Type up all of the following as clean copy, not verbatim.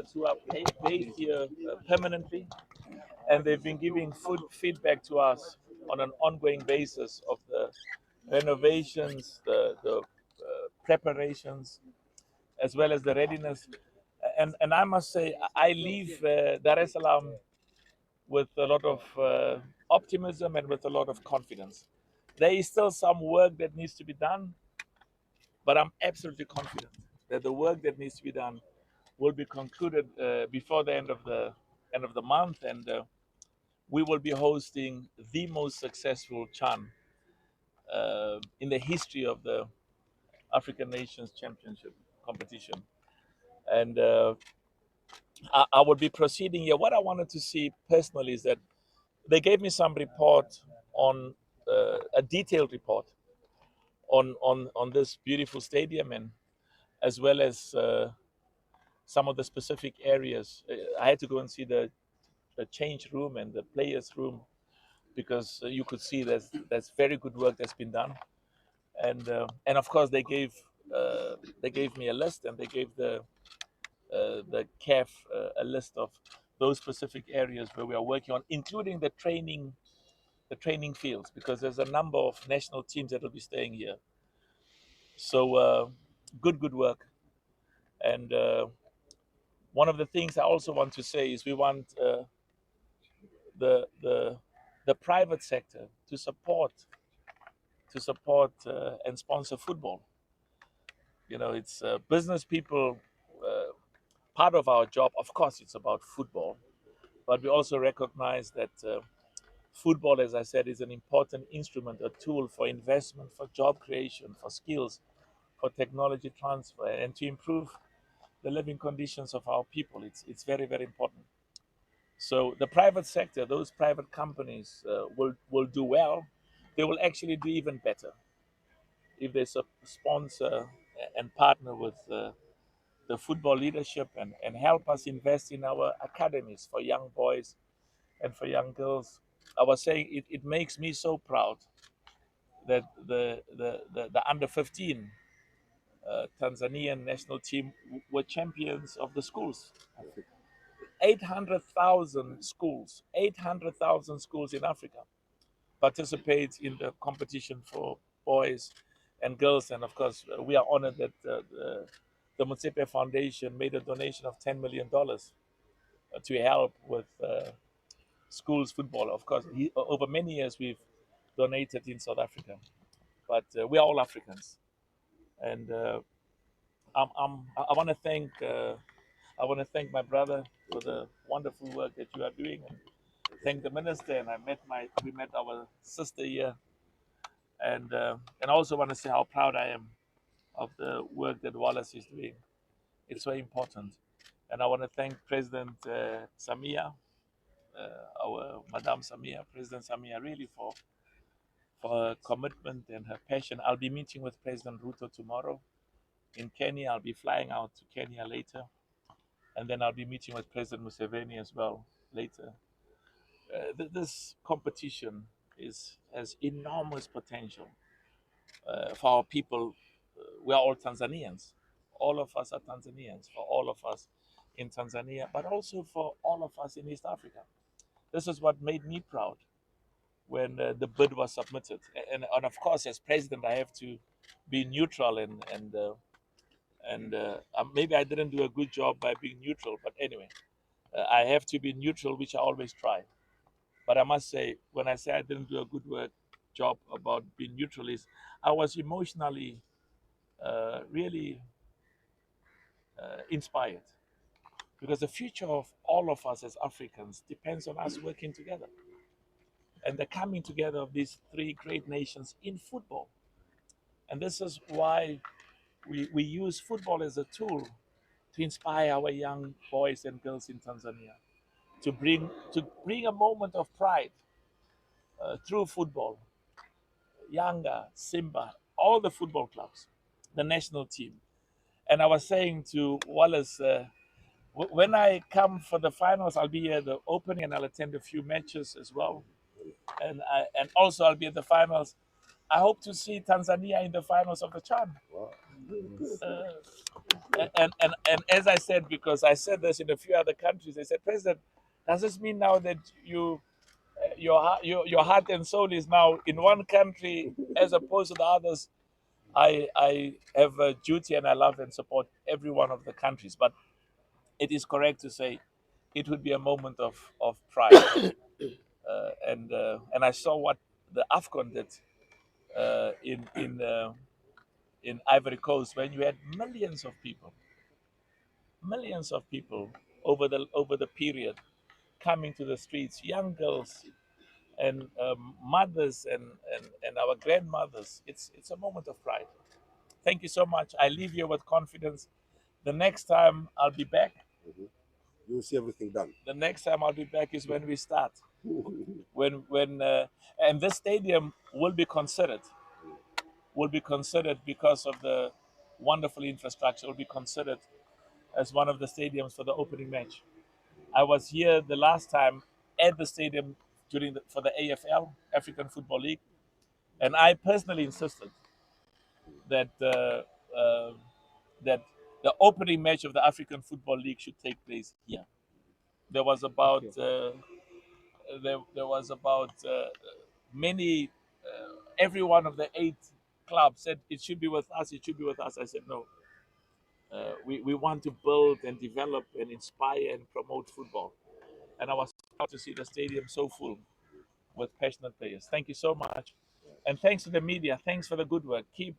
experts who are based here permanently, and they've been giving feedback to us on an ongoing basis of the renovations, the preparations, as well as the readiness. And I must say, I leave Dar es Salaam with a lot of optimism and with a lot of confidence. There is still some work that needs to be done, but I'm absolutely confident that the work that needs to be done will be concluded before the end of the month, and we will be hosting the most successful CHAN in the history of the African Nations Championship competition. And I will be proceeding here. What I wanted to see personally is that they gave me some report on a detailed report on this beautiful stadium, and as well as some of the specific areas. I had to go and see the change room and the players room, because you could see that's very good work that's been done. And of course they gave me a list, and they gave the CAF a list of those specific areas where we are working on, including the training fields, because there's a number of national teams that will be staying here. So good work. And one of the things I also want to say is we want the private sector to support and sponsor football. You know, it's business people. Part of our job, of course, it's about football, but we also recognize that football, as I said, is an important instrument, a tool for investment, for job creation, for skills, for technology transfer, and to improve the living conditions of our people. It's very, very important. So the private sector, those private companies will do well. They will actually do even better if they sponsor and partner with the football leadership, and help us invest in our academies for young boys and for young girls. I was saying it makes me so proud that the under 15 Tanzanian national team were champions of the schools. 800,000 schools in Africa participate in the competition for boys and girls. And of course, we are honored that the Motsepe Foundation made a donation of $10 million to help with schools football. Of course, over many years we've donated in South Africa, but we are all Africans. And I want to thank my brother for the wonderful work that you are doing, and thank the minister. And we met our sister here, and I also want to say how proud I am of the work that Wallace is doing. It's very important, and I want to thank President Samia, our Madame Samia, President Samia, really for her commitment and her passion. I'll be meeting with President Ruto tomorrow in Kenya. I'll be flying out to Kenya later, and then I'll be meeting with President Museveni as well later. This competition has enormous potential for our people. We are all Tanzanians. All of us are Tanzanians, for all of us in Tanzania, but also for all of us in East Africa. This is what made me proud when the bid was submitted. And of course, as president, I have to be neutral, and maybe I didn't do a good job by being neutral, but anyway, I have to be neutral, which I always try. But I must say, when I say I didn't do a good job about being neutral, is I was emotionally really inspired, because the future of all of us as Africans depends on us working together, and the coming together of these three great nations in football. And this is why we use football as a tool to inspire our young boys and girls in Tanzania, to bring a moment of pride through football. Yanga, Simba, all the football clubs, the national team. And I was saying to Wallace, when I come for the finals, I'll be at the opening, and I'll attend a few matches as well. And also I'll be at the finals. I hope to see Tanzania in the finals of the CHAN. Wow. Uh, And as I said, because I said this in a few other countries, they said, President, does this mean now that your heart and soul is now in one country as opposed to the others? I have a duty and I love and support every one of the countries, but it is correct to say it would be a moment of pride. And I saw what the AFCON did in Ivory Coast, when you had millions of people over the period coming to the streets, young girls and mothers and our grandmothers. It's a moment of pride. Thank you so much. I leave you with confidence. The next time I'll be back, you'll see everything done. The next time I'll be back is when we start. when and this stadium will be considered because of the wonderful infrastructure. Will be considered as one of the stadiums for the opening match. I was here the last time at the stadium for the AFL, African Football League, and I personally insisted that that the opening match of the African Football League should take place here. There was about many every one of the 8 clubs said it should be with us. It should be with us. I said no. We want to build and develop and inspire and promote football. And I was proud to see the stadium so full with passionate players. Thank you so much. And thanks to the media. Thanks for the good work. Keep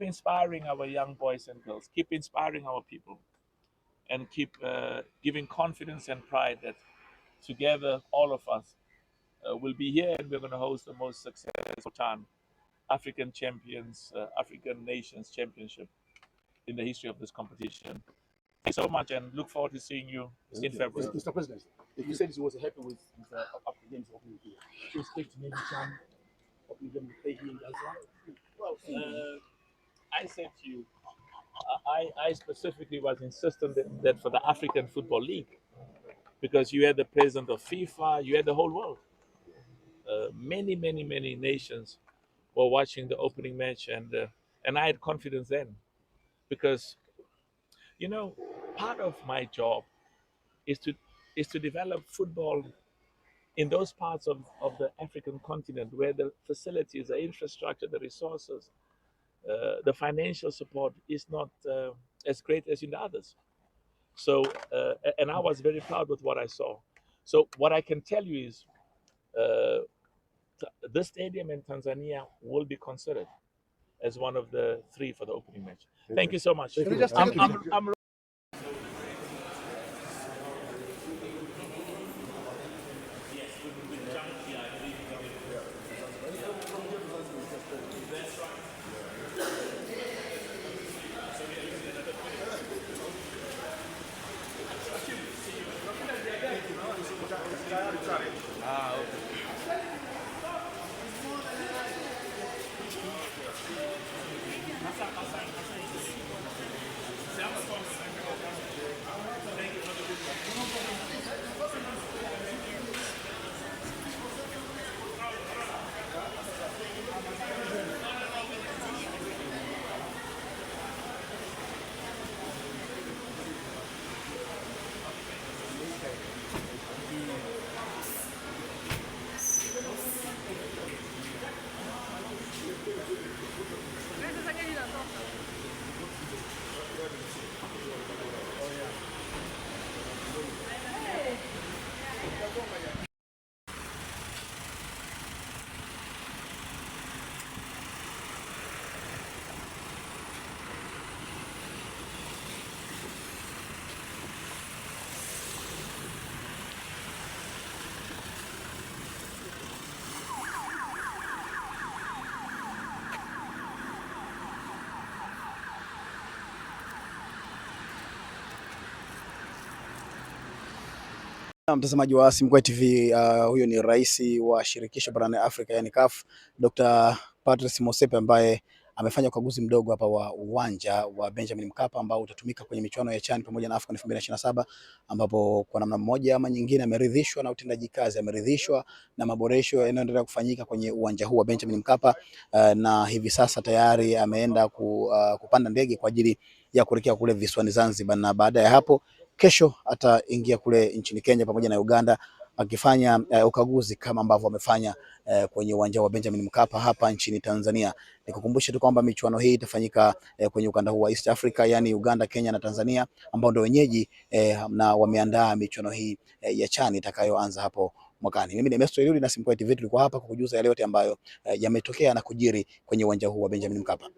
inspiring our young boys and girls. Keep inspiring our people. And keep giving confidence and pride that together, all of us will be here and we're going to host the most successful CHAN African Champions, African Nations Championship in the history of this competition. Thank you so much and look forward to seeing you in February. Mr. President, you said you was happy with the games opening here. Do you expect maybe some opening game to play here in Gaza? Well, I said to you, I specifically was insistent that for the African Football League, because you had the president of FIFA, you had the whole world. Many nations were watching the opening match, and I had confidence then, because part of my job is to develop football in those parts of the African continent where the facilities, the infrastructure, the resources, the financial support is not as great as in the others. So, and I was very proud with what I saw. So, what I can tell you is, this stadium in Tanzania will be considered as one of the 3 for the opening match. Thank you so much. I'm Mtazamaji wa Simkway TV, huyo ni rais wa shirikisho barani Afrika yani CAF, Dr. Patrice Motsepe, ambaye amefanya ukaguzi mdogo hapa wa uwanja wa Benjamin Mkapa ambao utatumika kwenye michuano ya CHAN pamoja na AFCON 2027, ambapo kwa namna moja ama nyingine ameridhishwa na utendaji kazi, ameridhishwa na maboresho yanayoendelea kufanyika kwenye uwanja huu wa Benjamin Mkapa, na hivi sasa tayari ameenda kupanda ndege kwa ajili ya kuelekea kule visiwani Zanzibar, na baada ya hapo kesho ataingia kule nchini Kenya pamoja na Uganda akifanya ukaguzi kama ambavyo wamefanya kwenye uwanja wa Benjamin Mkapa hapa nchini Tanzania. Nikukumbushe tu kwamba michuano hii itafanyika kwenye ukanda huu wa East Africa, yani Uganda, Kenya na Tanzania ambao ndio wenyeji na wameandaa michuano hii ya CHAN itakayoanza hapo mwakani. Mimi ni Mesto Yuli na Simpo TV, tulikuwa hapa kukujuza yale yote ambayo yametokea na kujiri kwenye uwanja huu wa Benjamin Mkapa.